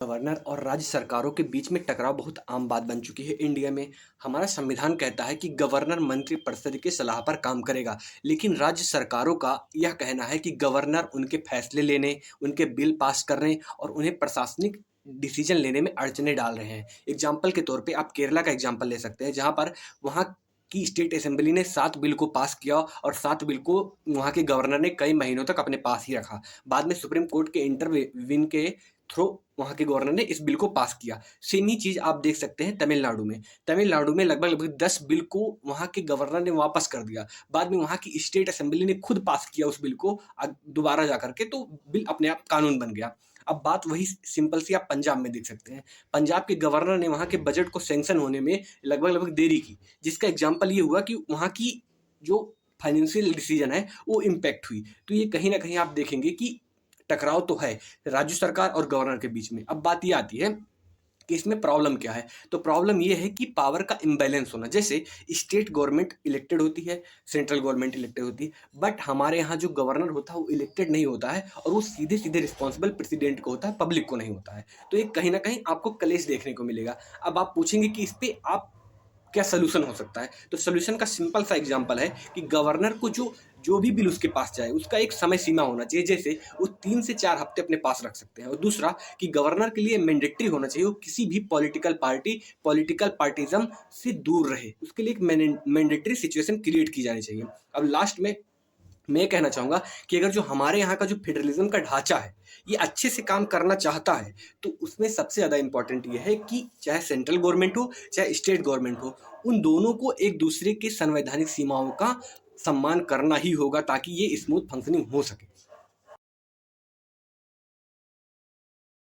Governor और राज्य सरकारों के बीच में टकराव बहुत आम बात बन चुकी है इंडिया में। हमारा संविधान कहता है कि गवर्नर मंत्रिपरिषद की सलाह पर काम करेगा, लेकिन राज्य सरकारों का यह कहना है कि गवर्नर उनके फैसले लेने, उनके बिल पास करने और उन्हें प्रशासनिक डिसीजन लेने में अड़चने डाल रहे हैं। एग्जाम्पल के तौर पे आप केरला का एग्जाम्पल ले सकते हैं, जहाँ पर वहाँ की स्टेट असेंबली ने 7 बिल को पास किया और 7 बिल को वहाँ के गवर्नर ने कई महीनों तक अपने पास ही रखा। बाद में सुप्रीम कोर्ट के इंटरवीन के थ्रू वहाँ के गवर्नर ने इस बिल को पास किया। सेम ही चीज़ आप देख सकते हैं तमिलनाडु में। तमिलनाडु में लगभग 10 बिल को वहाँ के गवर्नर ने वापस कर दिया। बाद में वहाँ की स्टेट असेंबली ने खुद पास किया उस बिल को दोबारा जा करके, तो बिल अपने आप कानून बन गया। अब बात वही सिंपल सी आप पंजाब में देख सकते हैं। पंजाब के गवर्नर ने वहाँ के बजट को सैंक्शन होने में लगभग देरी की, जिसका एग्जाम्पल ये हुआ कि वहाँ की जो फाइनेंशियल डिसीजन है वो इम्पैक्ट हुई। तो ये कहीं ना कहीं आप देखेंगे कि टकराव तो है राज्य सरकार और गवर्नर के बीच में। अब बात ये आती है कि इसमें प्रॉब्लम क्या है। तो प्रॉब्लम ये है कि पावर का इम्बैलेंस होना। जैसे स्टेट गवर्नमेंट इलेक्टेड होती है, सेंट्रल गवर्नमेंट इलेक्टेड होती है, बट हमारे यहाँ जो गवर्नर होता है वो इलेक्टेड नहीं होता है और वो सीधे सीधे रिस्पॉन्सिबल प्रेसिडेंट को होता है, पब्लिक को नहीं होता है। तो ये कहीं ना कहीं आपको कलेश देखने को मिलेगा। अब आप पूछेंगे कि इस पर आप क्या सोल्यूशन हो सकता है। तो सोल्यूशन का सिंपल सा एग्जांपल है कि गवर्नर को जो जो भी बिल उसके पास जाए उसका एक समय सीमा होना चाहिए। जैसे वो 3 से 4 हफ्ते अपने पास रख सकते हैं। और दूसरा कि गवर्नर के लिए मैंडेटरी होना चाहिए, वो किसी भी पॉलिटिकल पार्टिज्म से दूर रहे, उसके लिए एक मैंडेटरी सिचुएशन क्रिएट की जानी चाहिए। अब लास्ट में मैं कहना चाहूँगा कि अगर जो हमारे यहाँ का जो फेडरलिज्म का ढांचा है ये अच्छे से काम करना चाहता है, तो उसमें सबसे ज़्यादा इम्पोर्टेंट ये है कि चाहे सेंट्रल गवर्नमेंट हो चाहे स्टेट गवर्नमेंट हो, उन दोनों को एक दूसरे की संवैधानिक सीमाओं का सम्मान करना ही होगा, ताकि ये स्मूथ फंक्शनिंग हो सके।